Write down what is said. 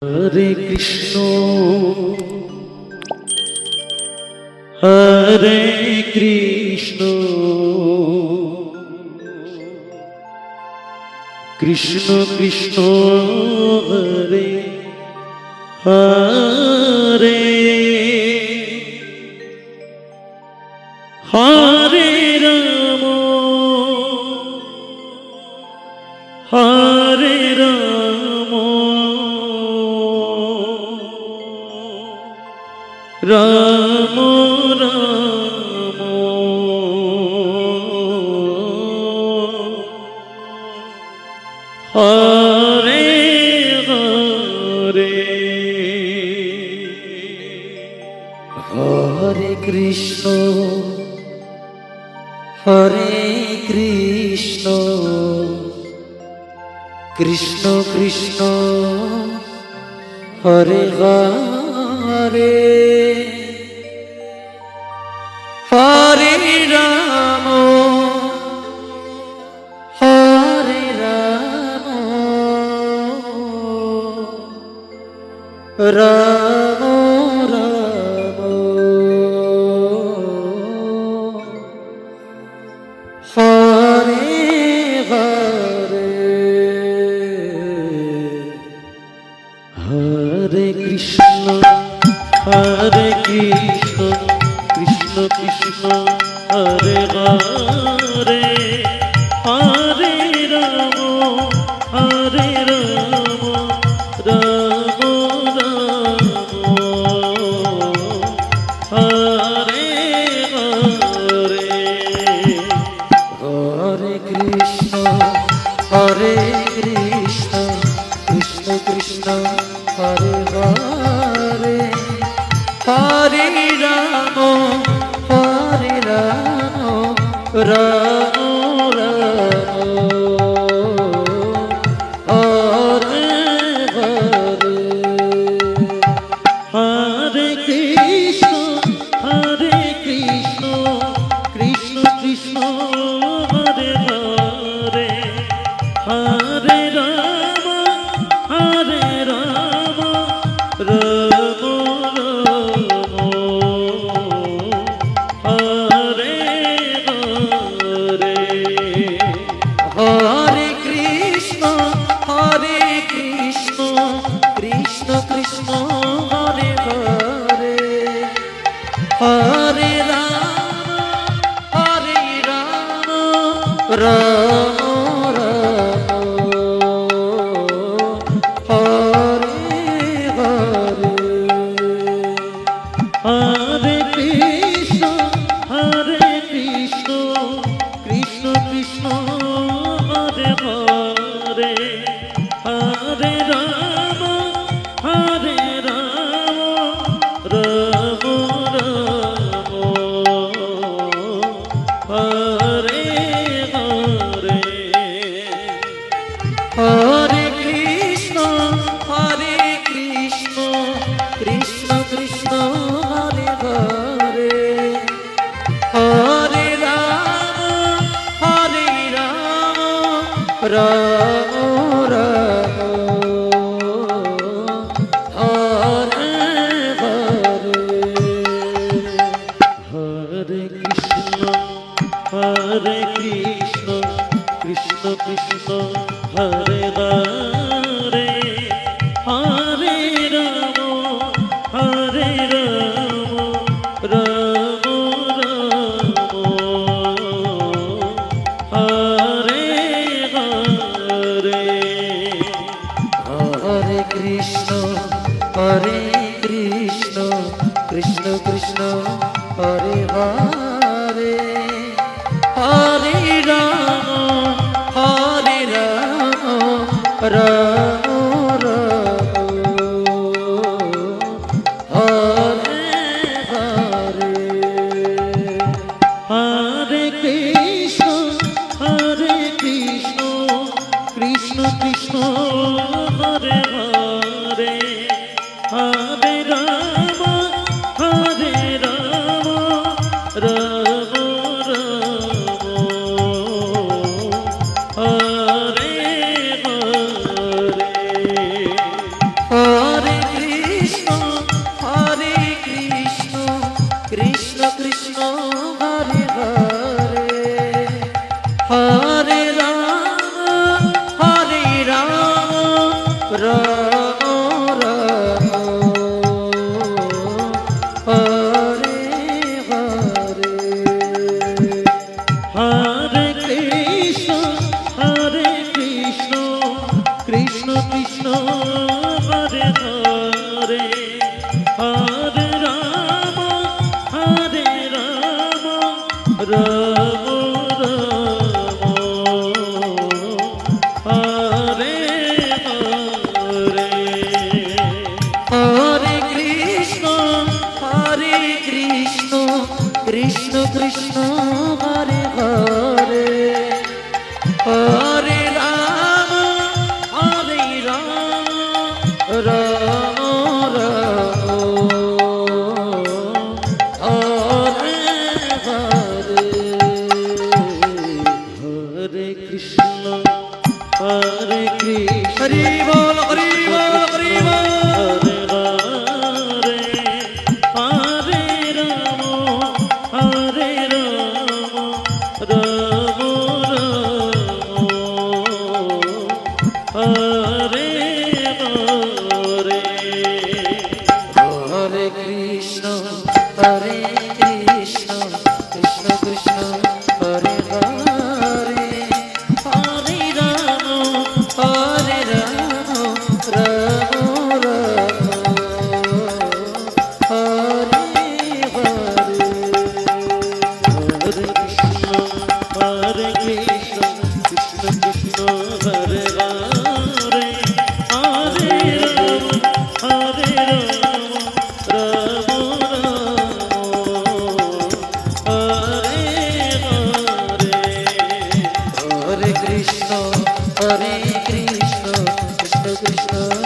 হরে Krishna হরে Krishna Krishna Krishna Hare Hare Hare Ram হরে Ram Ram Ram Hare Hare Hare Krishna হরে Krishna Krishna Krishna Hare Hare Hare Ram হরে Ram Ram Ram Hare Hare Hare Krishna হরে Krishna Krishna Krishna Hare Hare Hare Ram হরে Ram Ram Ram Hare Hare Hare Krishna হরে Krishna Krishna Krishna Hare Hare Hare Ram হরে Ram Ram Ram Hare Hare Hare Krishna হরে Krishna Krishna Krishna Hare Hare Hare Ram হরে Ram Ram Ram Hare Hare Hare Krishna হরে Krishna Krishna Krishna Hare Hare Hare Ram Ram Ram Hare Hare Hare Krishna হরে Krishna Krishna Krishna Hare Hare Hare Ram Ram Ram Hare Hare Hare Krishna হরে Krishna Krishna Krishna Hare Hare Hare Ram Ram Ram Hare Hare Hare Krishna হরে Krishna Krishna Krishna Hare Hare Hare Ram Ram Ram Hare Hare Hare Krishna হরে Krishna Krishna Krishna Hare Hare Hare Ram Ram Ram Hare Hare Hare Krishna Krishna Krishna Hare Hare Hare Ram Ram Krishna Hare Hare Hare Ram হরে Ram Ram Ram Hare Hare Hare Krishna হরে Krishna Hari বল Hari বল Hari বল। হরে Ram হরে Ram Ram Ram Hare Hare Hare Krishna হরে Krishna Krishna Krishna Hare Hare Hare Ram হরে Ram Ram Ram Hare Hare Hare Krishna হরে Krishna Krishna Krishna Hare Hare Hare Ram হরে Ram Ram Ram Hare Hare Hare Krishna হরে Krishna Krishna Krishna